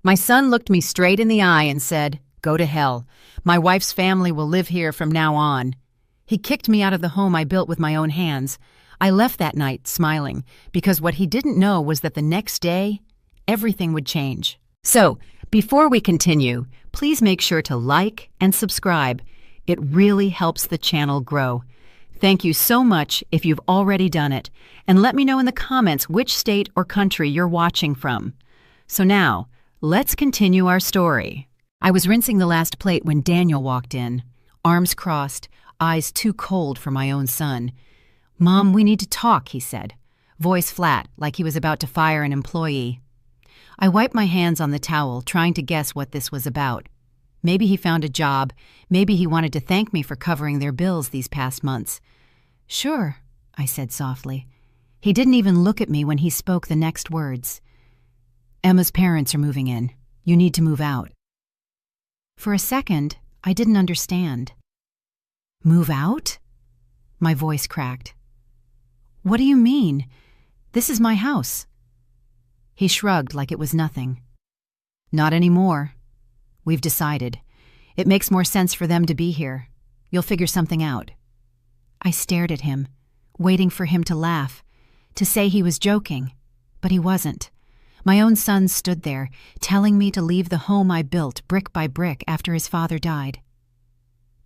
My son looked me straight in the eye and said, "Go to hell. My wife's family will live here from now on." He kicked me out of the home I built with my own hands. I left that night smiling, because what he didn't know was that the next day, everything would change. So, before we continue, please make sure to like and subscribe. It really helps the channel grow. Thank you so much if you've already done it, and let me know in the comments which state or country you're watching from. So now, let's continue our story. I was rinsing the last plate when Daniel walked in, arms crossed, eyes too cold for my own son. "Mom, we need to talk," he said, voice flat like he was about to fire an employee. I wiped my hands on the towel, trying to guess what this was about. Maybe he found a job. Maybe he wanted to thank me for covering their bills these past months. "Sure," I said softly. He didn't even look at me when he spoke the next words. "Emma's parents are moving in. You need to move out." For a second, I didn't understand. "Move out?" My voice cracked. "What do you mean? This is my house." He shrugged like it was nothing. "Not anymore. We've decided. It makes more sense for them to be here. You'll figure something out." I stared at him, waiting for him to laugh, to say he was joking, but he wasn't. My own son stood there, telling me to leave the home I built brick by brick after his father died.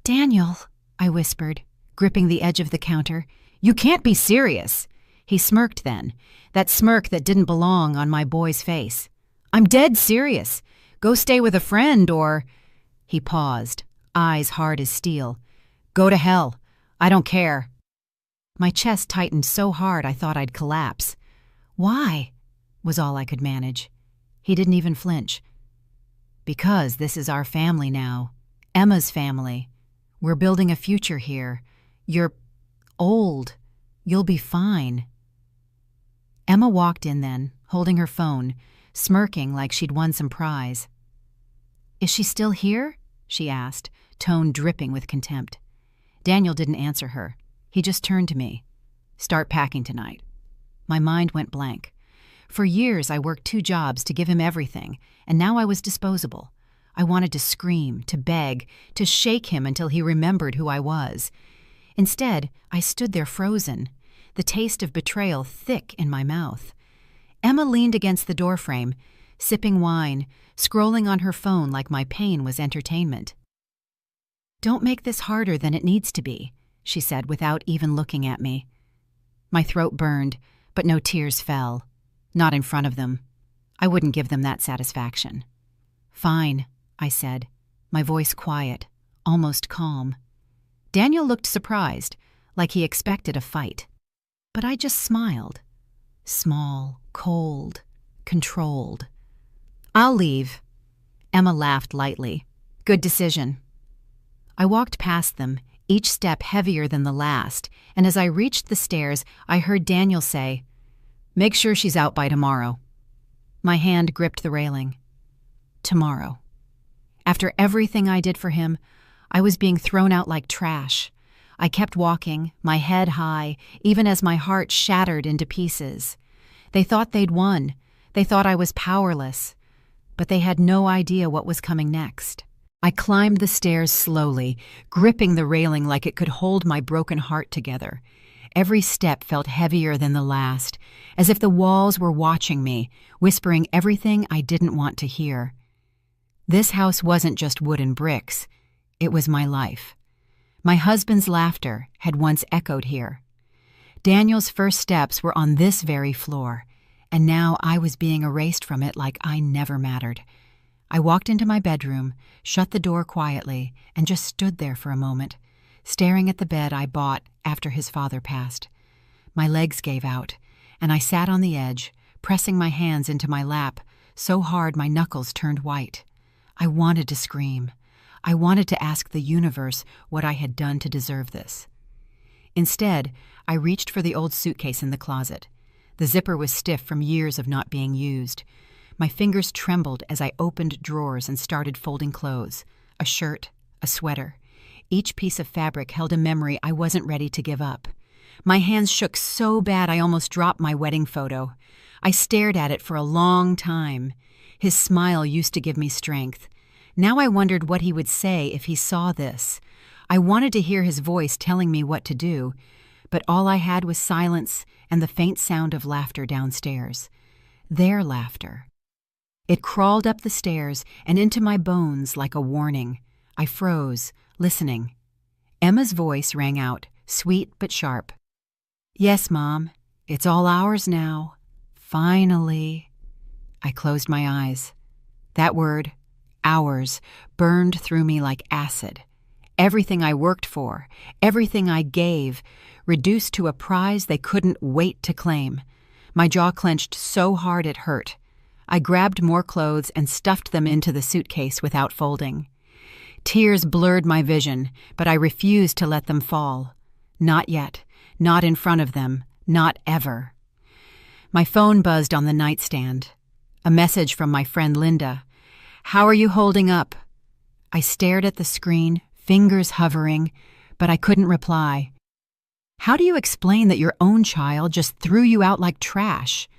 "Daniel," I whispered, gripping the edge of the counter, "you can't be serious." He smirked then, that smirk that didn't belong on my boy's face. "I'm dead serious. Go stay with a friend or—" He paused, eyes hard as steel. "Go to hell. I don't care." My chest tightened so hard I thought I'd collapse. "Why?" was all I could manage. He didn't even flinch. "Because this is our family now. Emma's family. We're building a future here. You're old. You'll be fine." Emma walked in then, holding her phone, smirking like she'd won some prize. "Is she still here?" she asked, tone dripping with contempt. Daniel didn't answer her. He just turned to me. "Start packing tonight." My mind went blank. For years I worked 2 jobs to give him everything, and now I was disposable. I wanted to scream, to beg, to shake him until he remembered who I was. Instead, I stood there frozen, the taste of betrayal thick in my mouth. Emma leaned against the doorframe, sipping wine, scrolling on her phone like my pain was entertainment. "Don't make this harder than it needs to be," she said without even looking at me. My throat burned, but no tears fell. Not in front of them. I wouldn't give them that satisfaction. "Fine," I said, my voice quiet, almost calm. Daniel looked surprised, like he expected a fight. But I just smiled. Small, cold, controlled. "I'll leave." Emma laughed lightly. "Good decision." I walked past them, each step heavier than the last, and as I reached the stairs, I heard Daniel say, "Make sure she's out by tomorrow." My hand gripped the railing. Tomorrow. After everything I did for him, I was being thrown out like trash. I kept walking, my head high, even as my heart shattered into pieces. They thought they'd won. They thought I was powerless. But they had no idea what was coming next. I climbed the stairs slowly, gripping the railing like it could hold my broken heart together. Every step felt heavier than the last, as if the walls were watching me, whispering everything I didn't want to hear. This house wasn't just wood and bricks. It was my life. My husband's laughter had once echoed here. Daniel's first steps were on this very floor, and now I was being erased from it like I never mattered. I walked into my bedroom, shut the door quietly, and just stood there for a moment, staring at the bed I bought after his father passed. My legs gave out, and I sat on the edge, pressing my hands into my lap, so hard my knuckles turned white. I wanted to scream. I wanted to ask the universe what I had done to deserve this. Instead, I reached for the old suitcase in the closet. The zipper was stiff from years of not being used. My fingers trembled as I opened drawers and started folding clothes. A shirt, a sweater. Each piece of fabric held a memory I wasn't ready to give up. My hands shook so bad I almost dropped my wedding photo. I stared at it for a long time. His smile used to give me strength. Now I wondered what he would say if he saw this. I wanted to hear his voice telling me what to do, but all I had was silence and the faint sound of laughter downstairs. Their laughter. It crawled up the stairs and into my bones like a warning. I froze, listening. Emma's voice rang out, sweet but sharp. "Yes, Mom. It's all ours now. Finally." I closed my eyes. That word, ours, burned through me like acid. Everything I worked for, everything I gave, reduced to a prize they couldn't wait to claim. My jaw clenched so hard it hurt. I grabbed more clothes and stuffed them into the suitcase without folding. Tears blurred my vision, but I refused to let them fall. Not yet. Not in front of them. Not ever. My phone buzzed on the nightstand. A message from my friend Linda. "How are you holding up?" I stared at the screen, fingers hovering, but I couldn't reply. How do you explain that your own child just threw you out like trash?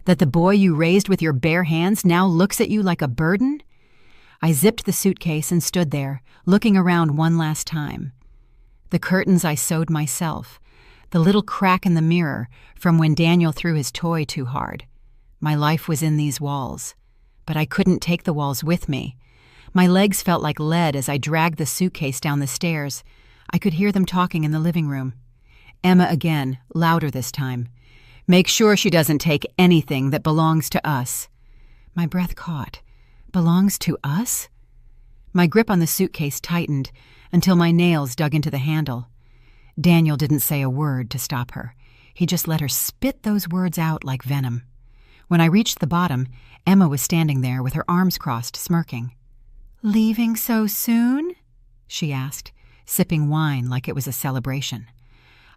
That the boy you raised with your bare hands now looks at you like a burden? I zipped the suitcase and stood there, looking around one last time. The curtains I sewed myself, the little crack in the mirror from when Daniel threw his toy too hard. My life was in these walls, but I couldn't take the walls with me. My legs felt like lead as I dragged the suitcase down the stairs. I could hear them talking in the living room. Emma again, louder this time. "Make sure she doesn't take anything that belongs to us." My breath caught. Belongs to us? My grip on the suitcase tightened until my nails dug into the handle. Daniel didn't say a word to stop her. He just let her spit those words out like venom. When I reached the bottom, Emma was standing there with her arms crossed, smirking. "Leaving so soon?" she asked, sipping wine like it was a celebration.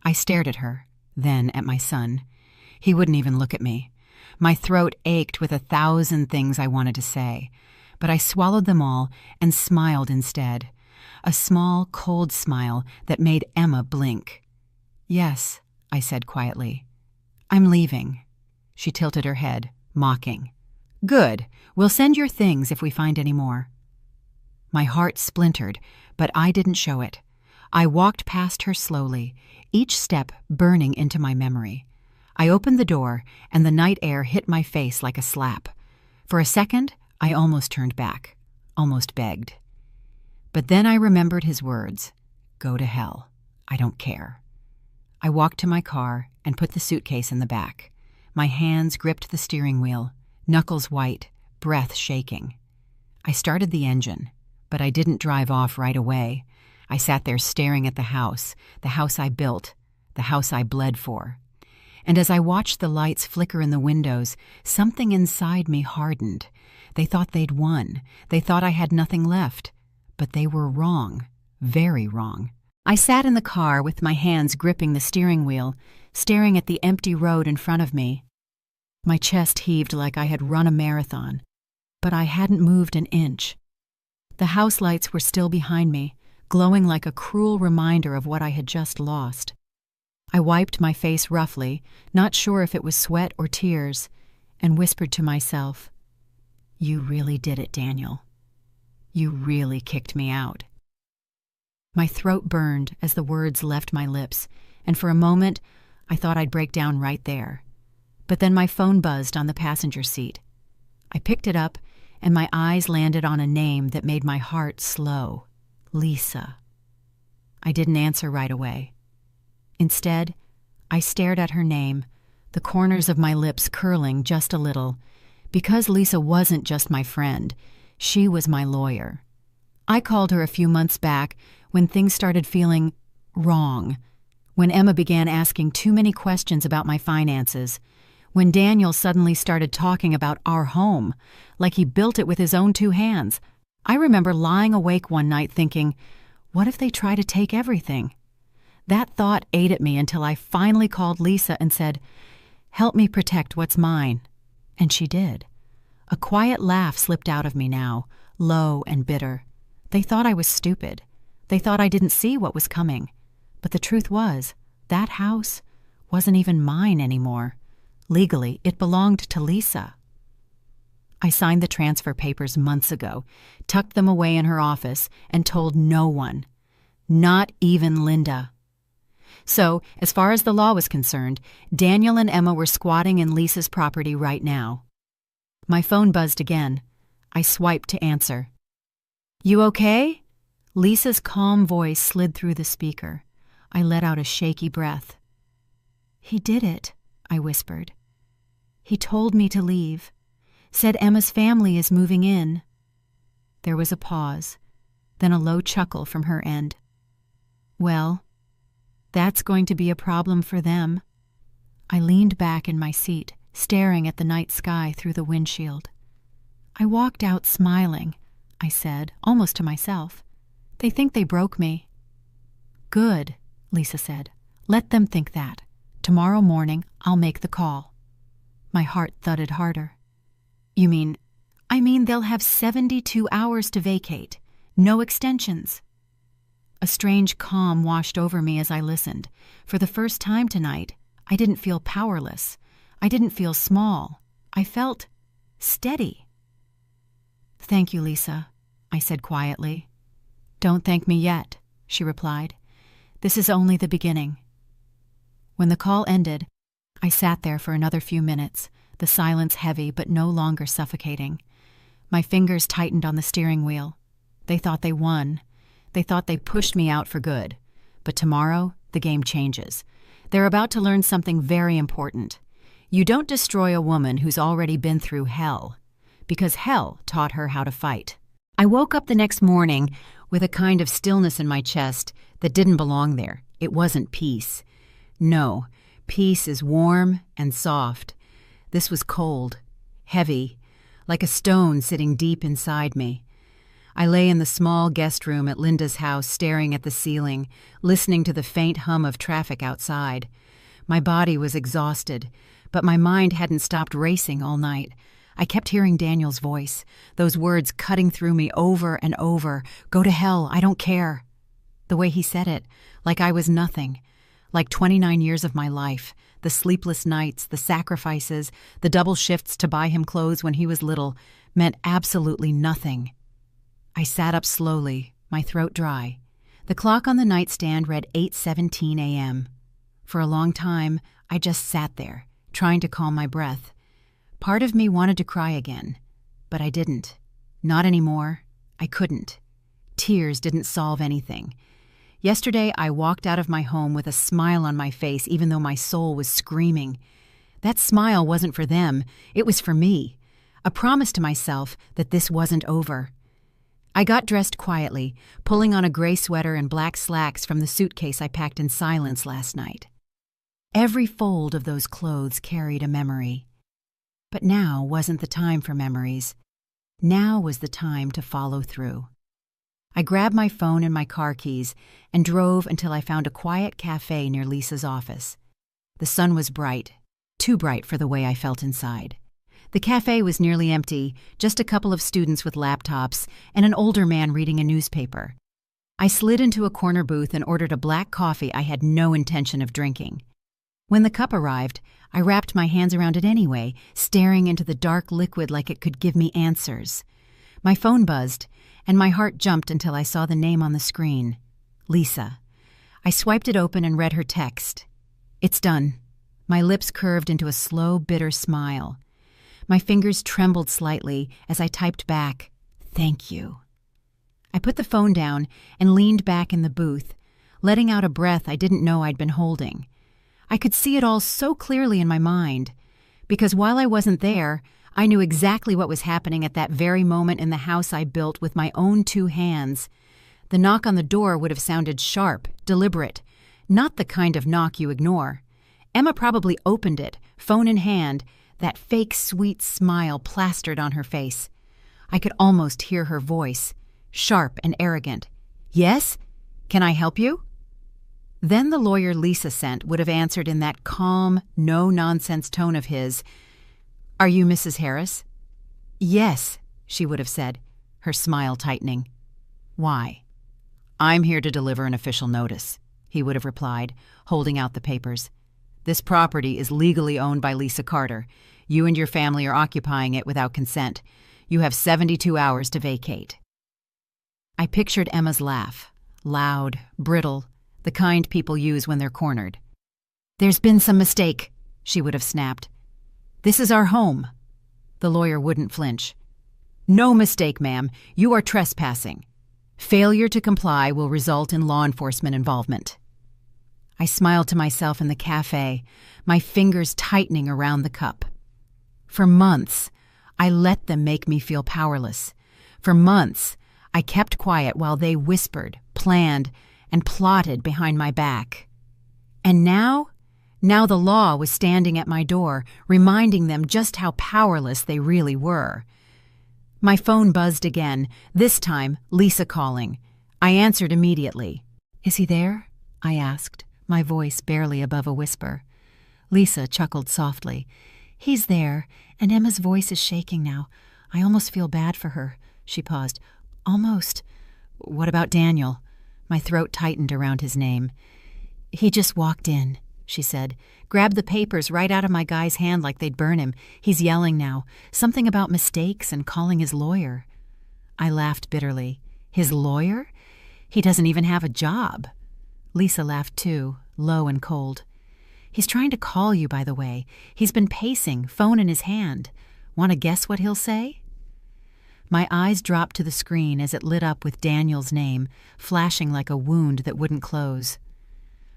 I stared at her, then at my son. He wouldn't even look at me. My throat ached with 1,000 things I wanted to say, but I swallowed them all and smiled instead. A small, cold smile that made Emma blink. "Yes," I said quietly. "I'm leaving." She tilted her head, mocking. "Good. We'll send your things if we find any more." My heart splintered, but I didn't show it. I walked past her slowly, each step burning into my memory. I opened the door, and the night air hit my face like a slap. For a second, I almost turned back, almost begged. But then I remembered his words. "Go to hell. I don't care." I walked to my car and put the suitcase in the back. My hands gripped the steering wheel, knuckles white, breath shaking. I started the engine, but I didn't drive off right away. I sat there staring at the house I built, the house I bled for. And as I watched the lights flicker in the windows, something inside me hardened. They thought they'd won. They thought I had nothing left. But they were wrong, very wrong. I sat in the car with my hands gripping the steering wheel, staring at the empty road in front of me. My chest heaved like I had run a marathon, but I hadn't moved an inch. The house lights were still behind me, glowing like a cruel reminder of what I had just lost. I wiped my face roughly, not sure if it was sweat or tears, and whispered to myself, "You really did it, Daniel. You really kicked me out." My throat burned as the words left my lips, and for a moment I thought I'd break down right there. But then my phone buzzed on the passenger seat. I picked it up, and my eyes landed on a name that made my heart slow. Lisa. I didn't answer right away. Instead, I stared at her name, the corners of my lips curling just a little, because Lisa wasn't just my friend, she was my lawyer. I called her a few months back when things started feeling wrong, when Emma began asking too many questions about my finances, when Daniel suddenly started talking about our home, like he built it with his own 2 hands. I remember lying awake one night thinking, what if they try to take everything? That thought ate at me until I finally called Lisa and said, "Help me protect what's mine." And she did. A quiet laugh slipped out of me now, low and bitter. They thought I was stupid. They thought I didn't see what was coming. But the truth was, that house wasn't even mine anymore. Legally, it belonged to Lisa. I signed the transfer papers months ago, tucked them away in her office, and told no one. Not even Linda. So, as far as the law was concerned, Daniel and Emma were squatting in Lisa's property right now. My phone buzzed again. I swiped to answer. "You okay?" Lisa's calm voice slid through the speaker. I let out a shaky breath. "He did it," I whispered. "He told me to leave. Said Emma's family is moving in." There was a pause, then a low chuckle from her end. "Well, that's going to be a problem for them." I leaned back in my seat, staring at the night sky through the windshield. "I walked out smiling," I said, almost to myself. "They think they broke me." "Good," Lisa said. "Let them think that. Tomorrow morning, I'll make the call." My heart thudded harder. "You mean—" "I mean they'll have 72 hours to vacate. No extensions." A strange calm washed over me as I listened. For the first time tonight, I didn't feel powerless. I didn't feel small. I felt steady. "Thank you, Lisa," I said quietly. "Don't thank me yet," she replied. "This is only the beginning." When the call ended, I sat there for another few minutes, the silence heavy but no longer suffocating. My fingers tightened on the steering wheel. They thought they won. They thought they pushed me out for good. But tomorrow, the game changes. They're about to learn something very important. You don't destroy a woman who's already been through hell, because hell taught her how to fight. I woke up the next morning with a kind of stillness in my chest that didn't belong there. It wasn't peace. No, peace is warm and soft. This was cold, heavy, like a stone sitting deep inside me. I lay in the small guest room at Linda's house, staring at the ceiling, listening to the faint hum of traffic outside. My body was exhausted, but my mind hadn't stopped racing all night. I kept hearing Daniel's voice, those words cutting through me over and over. "Go to hell, I don't care." The way he said it, like I was nothing. Like 29 years of my life, the sleepless nights, the sacrifices, the double shifts to buy him clothes when he was little, meant absolutely nothing. I sat up slowly, my throat dry. The clock on the nightstand read 8:17 a.m. For a long time, I just sat there, trying to calm my breath. Part of me wanted to cry again, but I didn't. Not anymore. I couldn't. Tears didn't solve anything. Yesterday, I walked out of my home with a smile on my face, even though my soul was screaming. That smile wasn't for them. It was for me. A promise to myself that this wasn't over. I got dressed quietly, pulling on a gray sweater and black slacks from the suitcase I packed in silence last night. Every fold of those clothes carried a memory. But now wasn't the time for memories. Now was the time to follow through. I grabbed my phone and my car keys and drove until I found a quiet cafe near Lisa's office. The sun was bright, too bright for the way I felt inside. The cafe was nearly empty, just a couple of students with laptops and an older man reading a newspaper. I slid into a corner booth and ordered a black coffee I had no intention of drinking. When the cup arrived, I wrapped my hands around it anyway, staring into the dark liquid like it could give me answers. My phone buzzed, and my heart jumped until I saw the name on the screen. Lisa. I swiped it open and read her text. "It's done." My lips curved into a slow, bitter smile. My fingers trembled slightly as I typed back, "Thank you." I put the phone down and leaned back in the booth, letting out a breath I didn't know I'd been holding. I could see it all so clearly in my mind, because while I wasn't there, I knew exactly what was happening at that very moment in the house I built with my own 2 hands. The knock on the door would have sounded sharp, deliberate, not the kind of knock you ignore. Emma probably opened it, phone in hand, that fake sweet smile plastered on her face. I could almost hear her voice, sharp and arrogant. "Yes? Can I help you?" Then the lawyer Lisa sent would have answered in that calm, no-nonsense tone of his. "Are you Mrs. Harris?" "Yes," she would have said, her smile tightening. "Why?" "I'm here to deliver an official notice," he would have replied, holding out the papers. This property is legally owned by Lisa Carter. You and your family are occupying it without consent. You have 72 hours to vacate." I pictured Emma's laugh. Loud, brittle, the kind people use when they're cornered. "There's been some mistake," she would have snapped. "This is our home." The lawyer wouldn't flinch. "No mistake, ma'am. You are trespassing. Failure to comply will result in law enforcement involvement." I smiled to myself in the cafe, my fingers tightening around the cup. For months, I let them make me feel powerless. For months, I kept quiet while they whispered, planned, and plotted behind my back. And now the law was standing at my door, reminding them just how powerless they really were. My phone buzzed again, this time Lisa calling. I answered immediately. "Is he there?" I asked, my voice barely above a whisper. Lisa chuckled softly. "He's there, and Emma's voice is shaking now. I almost feel bad for her." She paused. "Almost." "What about Daniel?" My throat tightened around his name. "He just walked in," she said. "Grabbed the papers right out of my guy's hand like they'd burn him. He's yelling now. Something about mistakes and calling his lawyer." I laughed bitterly. "His lawyer? He doesn't even have a job." Lisa laughed too, low and cold. "He's trying to call you, by the way. He's been pacing, phone in his hand. Want to guess what he'll say?" My eyes dropped to the screen as it lit up with Daniel's name, flashing like a wound that wouldn't close.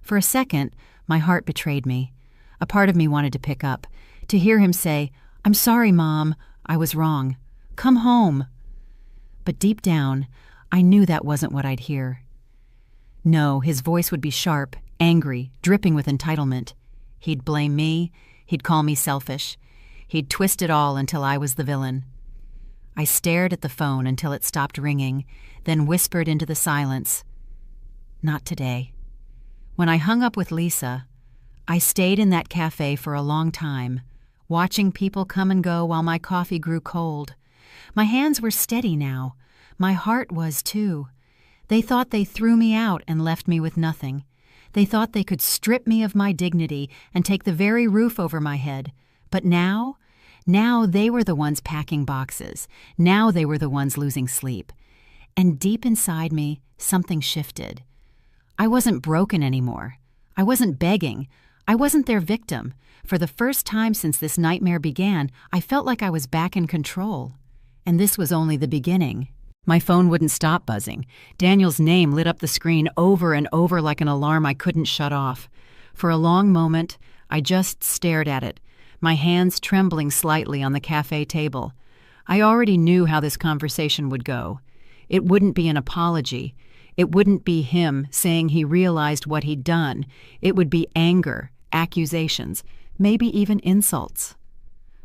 For a second, my heart betrayed me. A part of me wanted to pick up, to hear him say, "I'm sorry, Mom. I was wrong. Come home." But deep down, I knew that wasn't what I'd hear. No, his voice would be sharp, angry, dripping with entitlement. He'd blame me. He'd call me selfish. He'd twist it all until I was the villain. I stared at the phone until it stopped ringing, then whispered into the silence, "Not today." When I hung up with Lisa, I stayed in that cafe for a long time, watching people come and go while my coffee grew cold. My hands were steady now. My heart was too. They thought they threw me out and left me with nothing. They thought they could strip me of my dignity and take the very roof over my head. But now they were the ones packing boxes. Now they were the ones losing sleep. And deep inside me, something shifted. I wasn't broken anymore. I wasn't begging. I wasn't their victim. For the first time since this nightmare began, I felt like I was back in control. And this was only the beginning. My phone wouldn't stop buzzing. Daniel's name lit up the screen over and over like an alarm I couldn't shut off. For a long moment, I just stared at it, my hands trembling slightly on the cafe table. I already knew how this conversation would go. It wouldn't be an apology. It wouldn't be him saying he realized what he'd done. It would be anger, accusations, maybe even insults.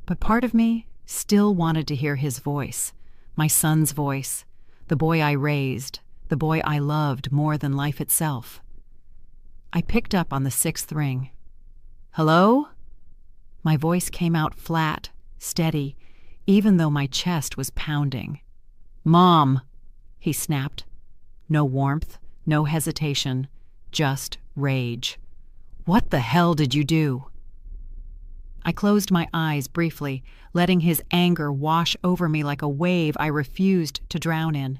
But part of me still wanted to hear his voice, my son's voice, the boy I raised, the boy I loved more than life itself. I picked up on the 6th ring. "Hello?" My voice came out flat, steady, even though my chest was pounding. "Mom," he snapped. No warmth, no hesitation, just rage. "What the hell did you do?" I closed my eyes briefly, letting his anger wash over me like a wave I refused to drown in.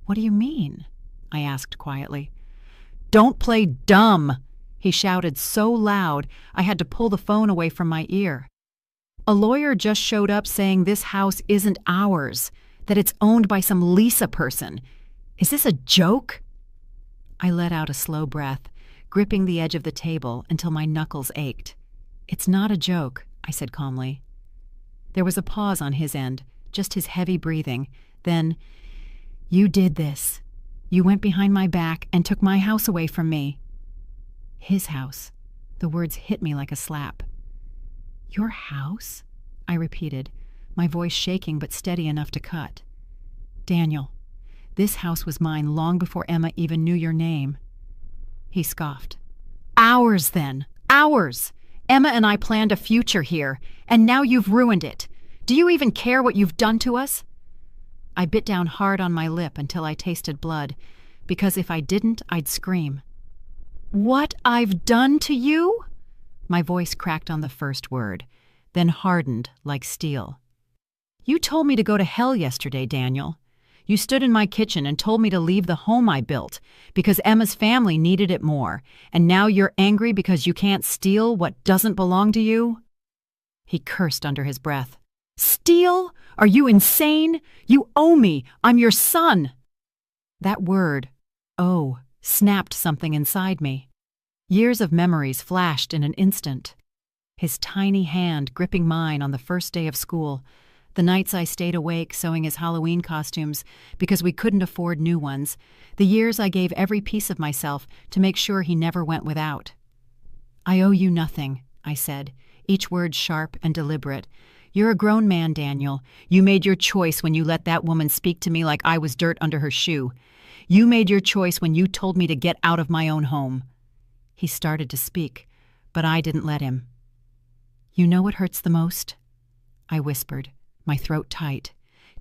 "What do you mean?" I asked quietly. "Don't play dumb!" he shouted so loud I had to pull the phone away from my ear. "A lawyer just showed up saying this house isn't ours, that it's owned by some Lisa person. Is this a joke?" I let out a slow breath, gripping the edge of the table until my knuckles ached. "It's not a joke," I said calmly. There was a pause on his end, just his heavy breathing. Then, "You did this. You went behind my back and took my house away from me." His house. The words hit me like a slap. "Your house?" I repeated, my voice shaking but steady enough to cut. "Daniel, this house was mine long before Emma even knew your name." He scoffed. "Ours, then. Ours! Emma and I planned a future here, and now you've ruined it. Do you even care what you've done to us?" I bit down hard on my lip until I tasted blood, because if I didn't, I'd scream. "What I've done to you?" My voice cracked on the first word, then hardened like steel. "You told me to go to hell yesterday, Daniel. You stood in my kitchen and told me to leave the home I built because Emma's family needed it more, and now you're angry because you can't steal what doesn't belong to you?" He cursed under his breath. "Steal? Are you insane? You owe me. I'm your son." That word, "owe," snapped something inside me. Years of memories flashed in an instant. His tiny hand gripping mine on the first day of school, the nights I stayed awake sewing his Halloween costumes because we couldn't afford new ones, the years I gave every piece of myself to make sure he never went without. "I owe you nothing," I said, each word sharp and deliberate. "You're a grown man, Daniel. You made your choice when you let that woman speak to me like I was dirt under her shoe. You made your choice when you told me to get out of my own home." He started to speak, but I didn't let him. "You know what hurts the most?" I whispered, my throat tight,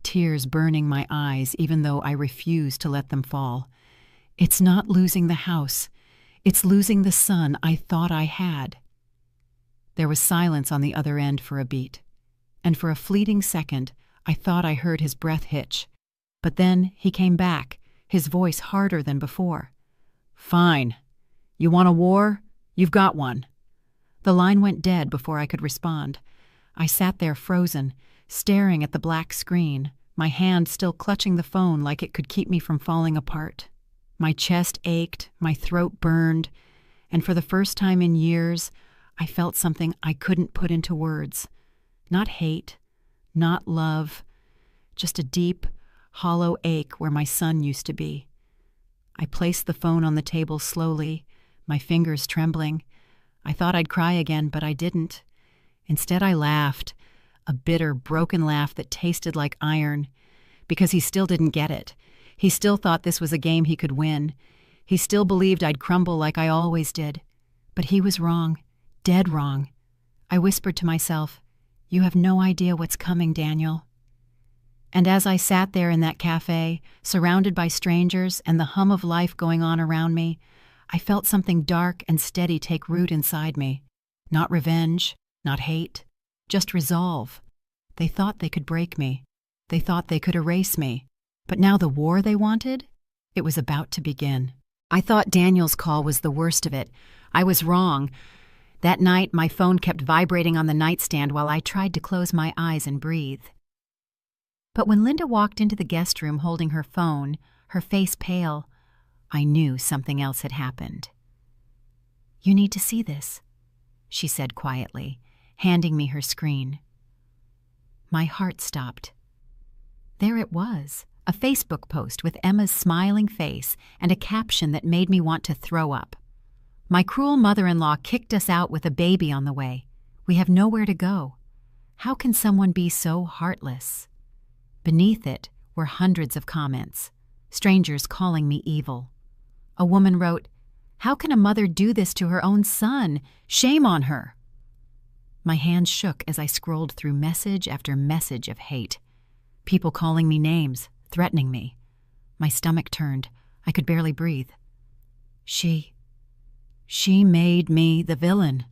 tears burning my eyes even though I refused to let them fall. "It's not losing the house. It's losing the son I thought I had." There was silence on the other end for a beat, and for a fleeting second I thought I heard his breath hitch. But then he came back, his voice harder than before. "Fine. You want a war? You've got one." The line went dead before I could respond. I sat there frozen, staring at the black screen, my hand still clutching the phone like it could keep me from falling apart. My chest ached, my throat burned, and for the first time in years, I felt something I couldn't put into words. Not hate, not love, just a deep, hollow ache where my son used to be. I placed the phone on the table slowly, my fingers trembling. I thought I'd cry again, but I didn't. Instead, I laughed, a bitter, broken laugh that tasted like iron, because he still didn't get it. He still thought this was a game he could win. He still believed I'd crumble like I always did. But he was wrong, dead wrong. I whispered to myself, "You have no idea what's coming, Daniel." And as I sat there in that cafe, surrounded by strangers and the hum of life going on around me, I felt something dark and steady take root inside me. Not revenge, not hate, just resolve. They thought they could break me. They thought they could erase me. But now the war they wanted? It was about to begin. I thought Daniel's call was the worst of it. I was wrong. That night, my phone kept vibrating on the nightstand while I tried to close my eyes and breathe. But when Linda walked into the guest room holding her phone, her face pale, I knew something else had happened. "You need to see this," she said quietly, handing me her screen. My heart stopped. There it was, a Facebook post with Emma's smiling face and a caption that made me want to throw up. "My cruel mother-in-law kicked us out with a baby on the way. We have nowhere to go. How can someone be so heartless?" Beneath it were hundreds of comments, strangers calling me evil. A woman wrote, "How can a mother do this to her own son? Shame on her." My hands shook as I scrolled through message after message of hate. People calling me names, threatening me. My stomach turned. I could barely breathe. She made me the villain,"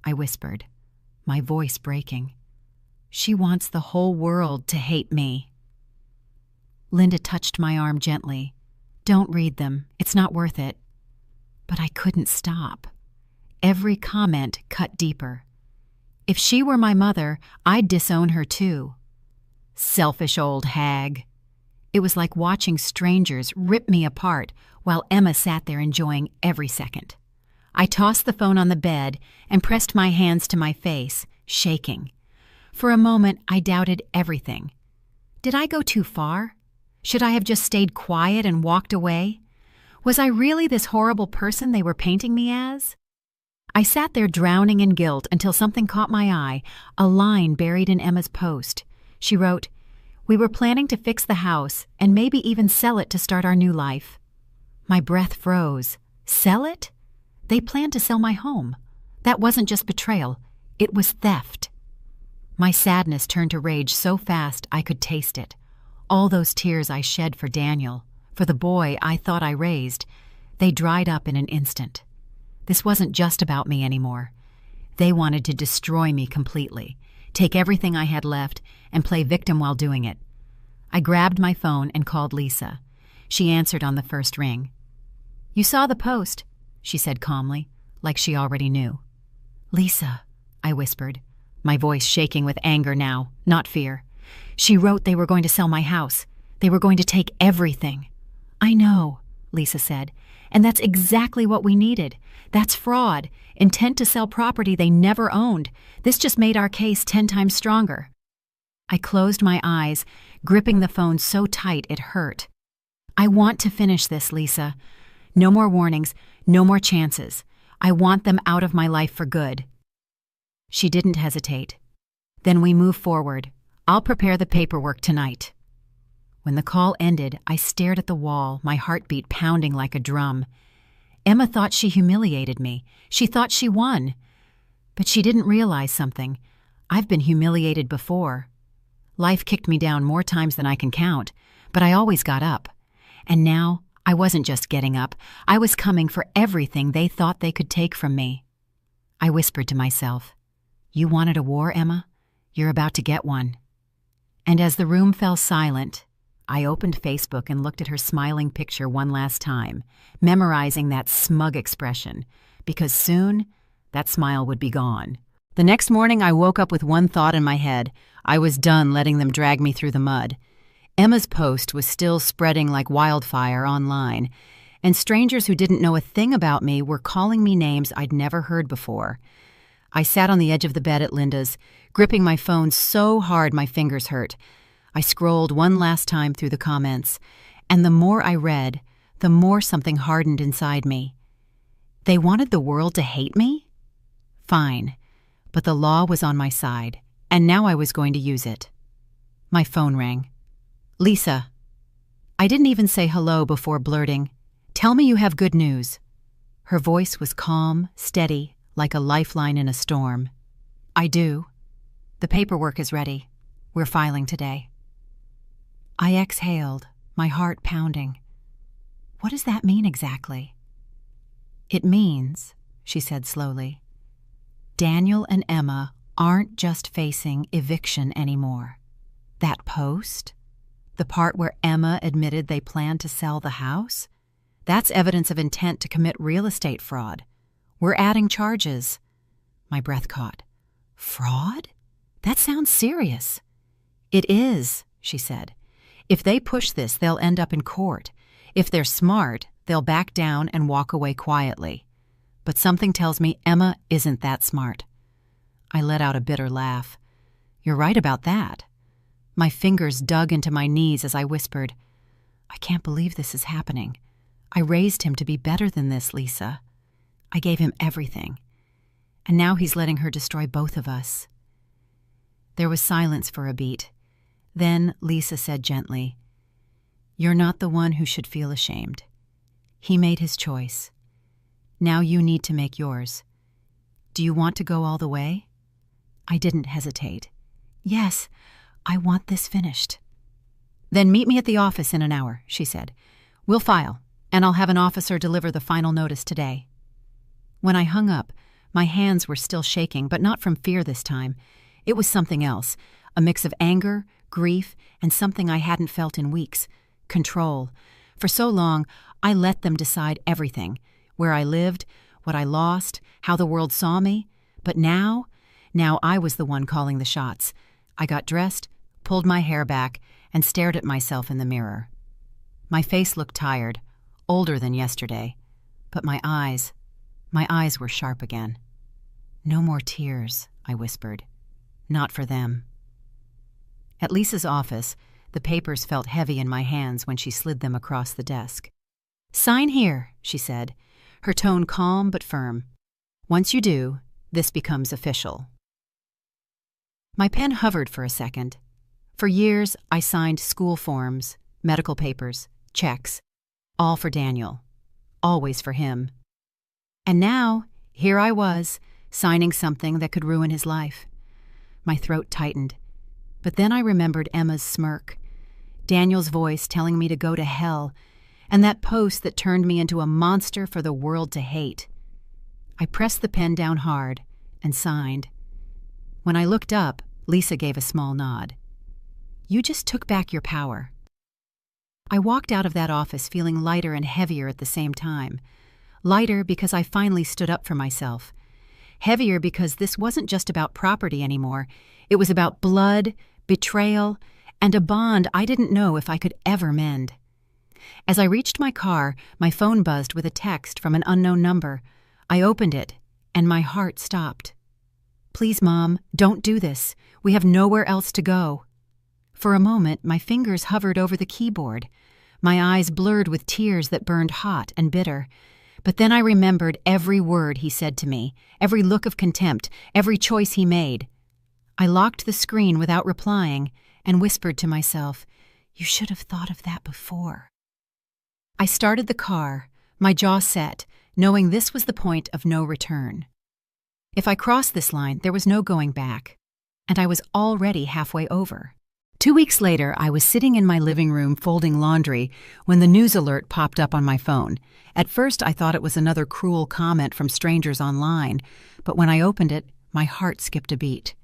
I whispered, my voice breaking. "She wants the whole world to hate me." Linda touched my arm gently. "Don't read them. It's not worth it." But I couldn't stop. Every comment cut deeper. If she were my mother, I'd disown her too. Selfish old hag. It was like watching strangers rip me apart while Emma sat there enjoying every second. I tossed the phone on the bed and pressed my hands to my face, shaking. For a moment, I doubted everything. Did I go too far? Should I have just stayed quiet and walked away? Was I really this horrible person they were painting me as? I sat there drowning in guilt until something caught my eye, a line buried in Emma's post. She wrote, "We were planning to fix the house and maybe even sell it to start our new life." My breath froze. Sell it? They planned to sell my home. That wasn't just betrayal. It was theft. My sadness turned to rage so fast I could taste it. All those tears I shed for Daniel, for the boy I thought I raised, they dried up in an instant. This wasn't just about me anymore. They wanted to destroy me completely, take everything I had left, and play victim while doing it. I grabbed my phone and called Lisa. She answered on the first ring. "You saw the post," she said calmly, like she already knew. "Lisa," I whispered, my voice shaking with anger now, not fear. "She wrote they were going to sell my house. They were going to take everything." "I know," Lisa said, "and that's exactly what we needed. That's fraud, intent to sell property they never owned. This just made our case 10 times stronger." I closed my eyes, gripping the phone so tight it hurt. "I want to finish this, Lisa. No more warnings, no more chances. I want them out of my life for good." She didn't hesitate. "Then we move forward. I'll prepare the paperwork tonight." When the call ended, I stared at the wall, my heartbeat pounding like a drum. Emma thought she humiliated me. She thought she won. But she didn't realize something. I've been humiliated before. Life kicked me down more times than I can count, but I always got up. And now, I wasn't just getting up. I was coming for everything they thought they could take from me. I whispered to myself, "You wanted a war, Emma? You're about to get one." And as the room fell silent, I opened Facebook and looked at her smiling picture one last time, memorizing that smug expression, because soon that smile would be gone. The next morning, I woke up with one thought in my head. I was done letting them drag me through the mud. Emma's post was still spreading like wildfire online, and strangers who didn't know a thing about me were calling me names I'd never heard before. I sat on the edge of the bed at Linda's, gripping my phone so hard my fingers hurt. I scrolled one last time through the comments, and the more I read, the more something hardened inside me. They wanted the world to hate me? Fine, but the law was on my side, and now I was going to use it. My phone rang. "Lisa." I didn't even say hello before blurting, "Tell me you have good news." Her voice was calm, steady, like a lifeline in a storm. "I do. The paperwork is ready. We're filing today." I exhaled, my heart pounding. "What does that mean exactly?" "It means," she said slowly, "Daniel and Emma aren't just facing eviction anymore. That post, the part where Emma admitted they planned to sell the house, that's evidence of intent to commit real estate fraud. We're adding charges." My breath caught. "Fraud? That sounds serious." "It is," she said. "If they push this, they'll end up in court. If they're smart, they'll back down and walk away quietly. But something tells me Emma isn't that smart." I let out a bitter laugh. "You're right about that." My fingers dug into my knees as I whispered, "I can't believe this is happening. I raised him to be better than this, Lisa. I gave him everything. And now he's letting her destroy both of us." There was silence for a beat. Then Lisa said gently, "You're not the one who should feel ashamed. He made his choice. Now you need to make yours. Do you want to go all the way?" I didn't hesitate. "Yes, I want this finished." "Then meet me at the office in an hour," she said. "We'll file, and I'll have an officer deliver the final notice today." When I hung up, my hands were still shaking, but not from fear this time. It was something else, a mix of anger, grief, and something I hadn't felt in weeks, control. For so long, I let them decide everything, where I lived, what I lost, how the world saw me. But now I was the one calling the shots. I got dressed, pulled my hair back, and stared at myself in the mirror. My face looked tired, older than yesterday, but my eyes were sharp again. "No more tears," I whispered. "Not for them." At Lisa's office, the papers felt heavy in my hands when she slid them across the desk. "Sign here," she said, her tone calm but firm. "Once you do, this becomes official." My pen hovered for a second. For years, I signed school forms, medical papers, checks, all for Daniel, always for him. And now, here I was, signing something that could ruin his life. My throat tightened. But then I remembered Emma's smirk, Daniel's voice telling me to go to hell, and that post that turned me into a monster for the world to hate. I pressed the pen down hard, and signed. When I looked up, Lisa gave a small nod. "You just took back your power." I walked out of that office feeling lighter and heavier at the same time. Lighter because I finally stood up for myself. Heavier because this wasn't just about property anymore. It was about blood, betrayal, and a bond I didn't know if I could ever mend. As I reached my car, my phone buzzed with a text from an unknown number. I opened it, and my heart stopped. "Please, Mom, don't do this. We have nowhere else to go." For a moment, my fingers hovered over the keyboard. My eyes blurred with tears that burned hot and bitter. But then I remembered every word he said to me, every look of contempt, every choice he made. I locked the screen without replying and whispered to myself, "You should have thought of that before." I started the car, my jaw set, knowing this was the point of no return. If I crossed this line, there was no going back, and I was already halfway over. 2 weeks later, I was sitting in my living room folding laundry when the news alert popped up on my phone. At first, I thought it was another cruel comment from strangers online, but when I opened it, my heart skipped a beat.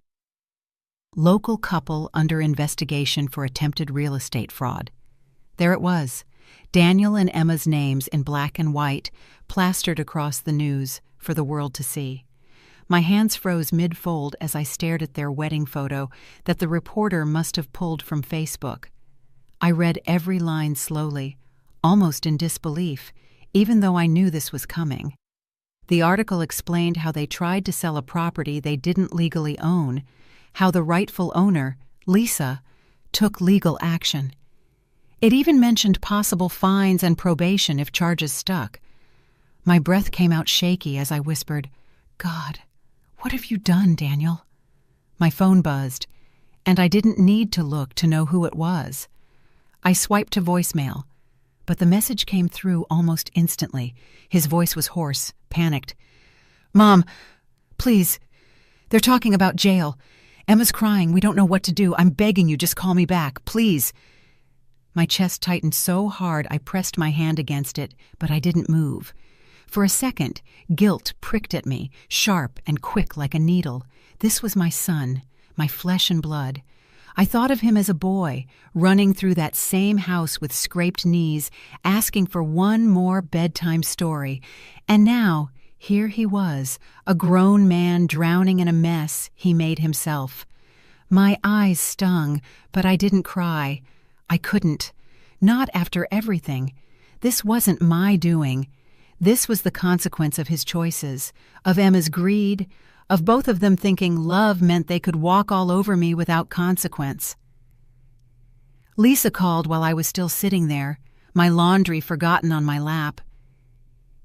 Local couple under investigation for attempted real estate fraud. There it was, Daniel and Emma's names in black and white, plastered across the news for the world to see. My hands froze mid-fold as I stared at their wedding photo that the reporter must have pulled from Facebook. I read every line slowly, almost in disbelief, even though I knew this was coming. The article explained how they tried to sell a property they didn't legally own, how the rightful owner, Lisa, took legal action. It even mentioned possible fines and probation if charges stuck. My breath came out shaky as I whispered, "God, what have you done, Daniel?" My phone buzzed, and I didn't need to look to know who it was. I swiped to voicemail, but the message came through almost instantly. His voice was hoarse, panicked. "Mom, please, they're talking about jail. Emma's crying. We don't know what to do. I'm begging you, just call me back, please." My chest tightened so hard I pressed my hand against it, but I didn't move. For a second, guilt pricked at me, sharp and quick like a needle. This was my son, my flesh and blood. I thought of him as a boy, running through that same house with scraped knees, asking for one more bedtime story. And now, here he was, a grown man drowning in a mess he made himself. My eyes stung, but I didn't cry. I couldn't. Not after everything. This wasn't my doing. This was the consequence of his choices, of Emma's greed, of both of them thinking love meant they could walk all over me without consequence. Lisa called while I was still sitting there, my laundry forgotten on my lap.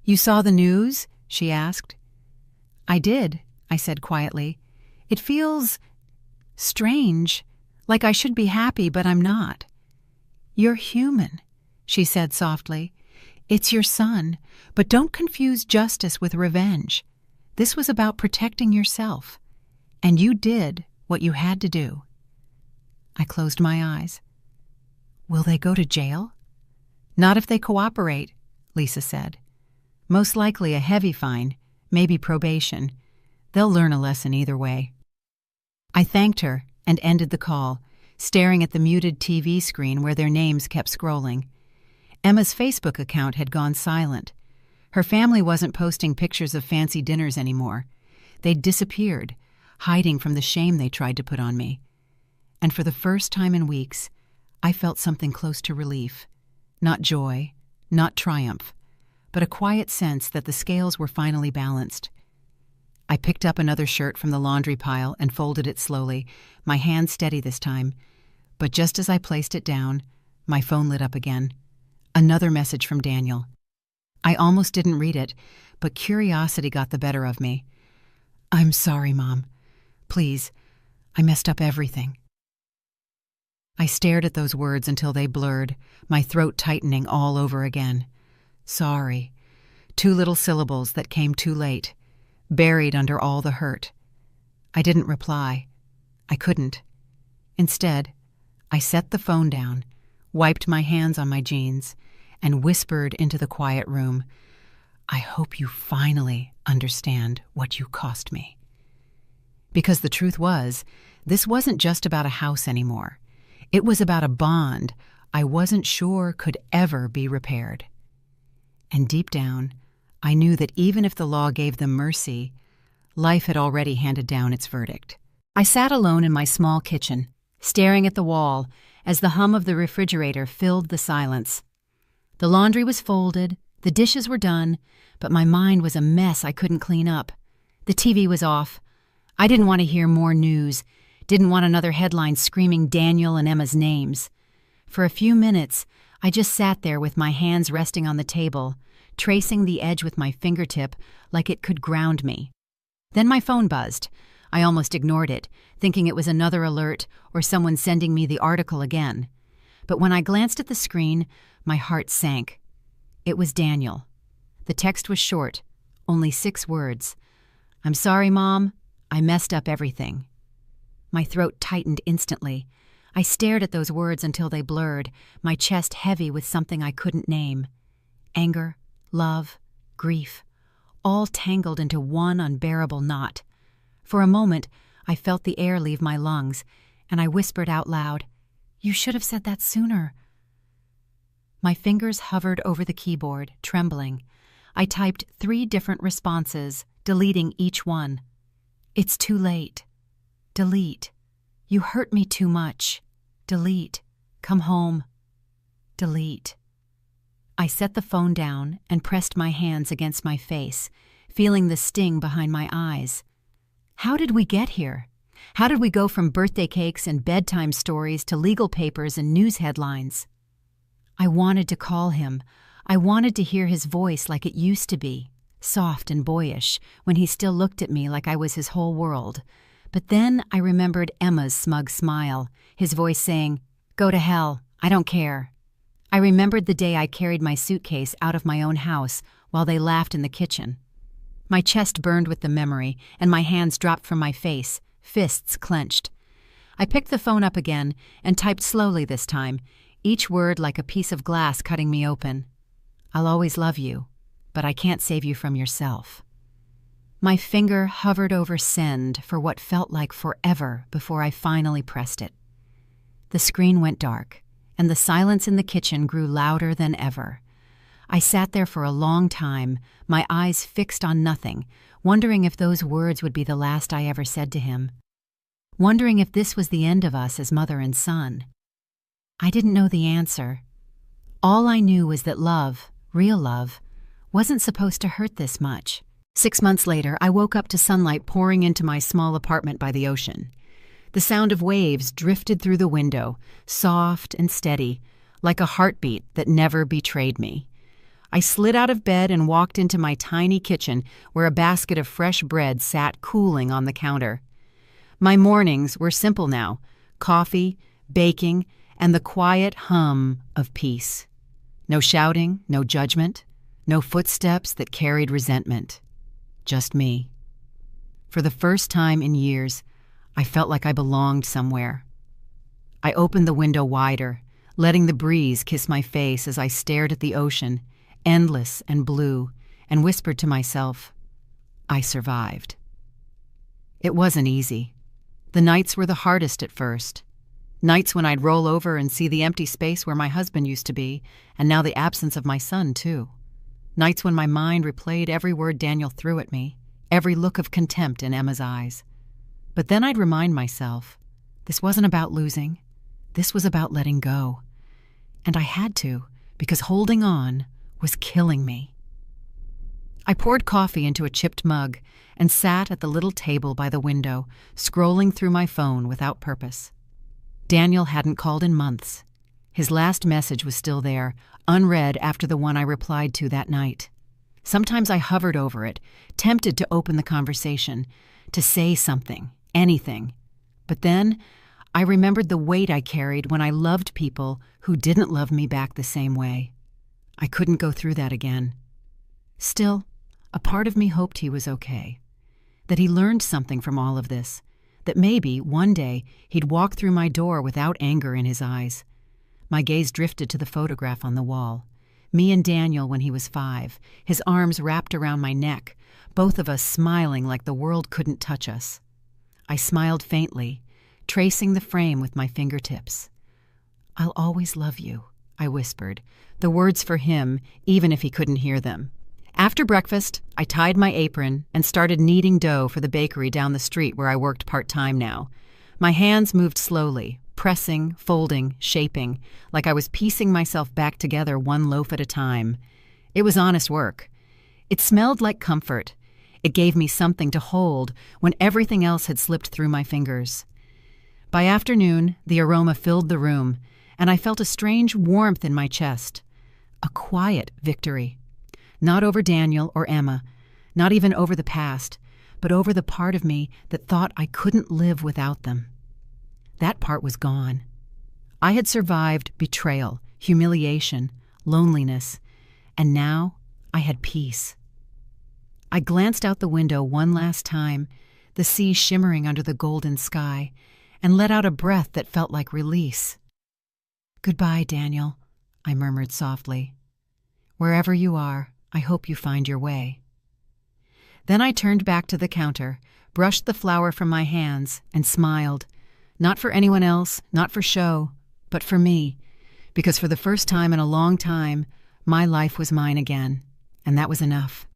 "You saw the news?" she asked. "I did," I said quietly. "It feels strange, like I should be happy, but I'm not." "You're human," she said softly. "It's your son, but don't confuse justice with revenge. This was about protecting yourself, and you did what you had to do." I closed my eyes. "Will they go to jail?" "Not if they cooperate," Lisa said. "Most likely a heavy fine, maybe probation. They'll learn a lesson either way." I thanked her and ended the call, staring at the muted TV screen where their names kept scrolling. Emma's Facebook account had gone silent. Her family wasn't posting pictures of fancy dinners anymore. They'd disappeared, hiding from the shame they tried to put on me. And for the first time in weeks, I felt something close to relief. Not joy, not triumph, but a quiet sense that the scales were finally balanced. I picked up another shirt from the laundry pile and folded it slowly, my hand steady this time. But just as I placed it down, my phone lit up again. Another message from Daniel. I almost didn't read it, but curiosity got the better of me. "I'm sorry, Mom. Please, I messed up everything." I stared at those words until they blurred, my throat tightening all over again. Sorry. 2 little syllables that came too late, buried under all the hurt. I didn't reply. I couldn't. Instead, I set the phone down, wiped my hands on my jeans, and whispered into the quiet room, "I hope you finally understand what you cost me." Because the truth was, this wasn't just about a house anymore. It was about a bond I wasn't sure could ever be repaired. And deep down, I knew that even if the law gave them mercy, life had already handed down its verdict. I sat alone in my small kitchen, staring at the wall as the hum of the refrigerator filled the silence. The laundry was folded, the dishes were done, but my mind was a mess I couldn't clean up. The TV was off. I didn't want to hear more news, didn't want another headline screaming Daniel and Emma's names. For a few minutes, I just sat there with my hands resting on the table, tracing the edge with my fingertip like it could ground me. Then my phone buzzed. I almost ignored it, thinking it was another alert or someone sending me the article again. But when I glanced at the screen, my heart sank. It was Daniel. The text was short, only 6 words. "I'm sorry, Mom. I messed up everything." My throat tightened instantly. I stared at those words until they blurred, my chest heavy with something I couldn't name. Anger, love, grief, all tangled into one unbearable knot. For a moment, I felt the air leave my lungs, and I whispered out loud, "You should have said that sooner." My fingers hovered over the keyboard, trembling. I typed 3 different responses, deleting each one. "It's too late." Delete. "You hurt me too much." Delete. "Come home." Delete. I set the phone down and pressed my hands against my face, feeling the sting behind my eyes. How did we get here? How did we go from birthday cakes and bedtime stories to legal papers and news headlines? I wanted to call him. I wanted to hear his voice like it used to be, soft and boyish, when he still looked at me like I was his whole world. But then I remembered Emma's smug smile, his voice saying, "Go to hell, I don't care." I remembered the day I carried my suitcase out of my own house while they laughed in the kitchen. My chest burned with the memory, and my hands dropped from my face, fists clenched. I picked the phone up again and typed slowly this time, each word like a piece of glass cutting me open. "I'll always love you, but I can't save you from yourself." My finger hovered over send for what felt like forever before I finally pressed it. The screen went dark, and the silence in the kitchen grew louder than ever. I sat there for a long time, my eyes fixed on nothing, wondering if those words would be the last I ever said to him. Wondering if this was the end of us as mother and son. I didn't know the answer. All I knew was that love, real love, wasn't supposed to hurt this much. 6 months later, I woke up to sunlight pouring into my small apartment by the ocean. The sound of waves drifted through the window, soft and steady, like a heartbeat that never betrayed me. I slid out of bed and walked into my tiny kitchen where a basket of fresh bread sat cooling on the counter. My mornings were simple now: coffee, baking, and the quiet hum of peace. No shouting, no judgment, no footsteps that carried resentment. Just me. For the first time in years, I felt like I belonged somewhere. I opened the window wider, letting the breeze kiss my face as I stared at the ocean, endless and blue, and whispered to myself, I survived. It wasn't easy. The nights were the hardest at first. Nights when I'd roll over and see the empty space where my husband used to be, and now the absence of my son, too. Nights when my mind replayed every word Daniel threw at me, every look of contempt in Emma's eyes. But then I'd remind myself, this wasn't about losing. This was about letting go. And I had to, because holding on was killing me. I poured coffee into a chipped mug and sat at the little table by the window, scrolling through my phone without purpose. Daniel hadn't called in months. His last message was still there, unread after the one I replied to that night. Sometimes I hovered over it, tempted to open the conversation, to say something, anything. But then I remembered the weight I carried when I loved people who didn't love me back the same way. I couldn't go through that again. Still, a part of me hoped he was okay, that he learned something from all of this, that maybe one day he'd walk through my door without anger in his eyes. My gaze drifted to the photograph on the wall. Me and Daniel when he was 5, his arms wrapped around my neck, both of us smiling like the world couldn't touch us. I smiled faintly, tracing the frame with my fingertips. "I'll always love you," I whispered, the words for him, even if he couldn't hear them. After breakfast, I tied my apron and started kneading dough for the bakery down the street where I worked part-time now. My hands moved slowly, pressing, folding, shaping, like I was piecing myself back together one loaf at a time. It was honest work. It smelled like comfort. It gave me something to hold when everything else had slipped through my fingers. By afternoon, the aroma filled the room, and I felt a strange warmth in my chest. A quiet victory. Not over Daniel or Emma, not even over the past, but over the part of me that thought I couldn't live without them. That part was gone. I had survived betrayal, humiliation, loneliness, and now I had peace. I glanced out the window one last time, the sea shimmering under the golden sky, and let out a breath that felt like release. "Goodbye, Daniel," I murmured softly. "Wherever you are, I hope you find your way." Then I turned back to the counter, brushed the flour from my hands, and smiled. Not for anyone else, not for show, but for me, because for the first time in a long time, my life was mine again, and that was enough.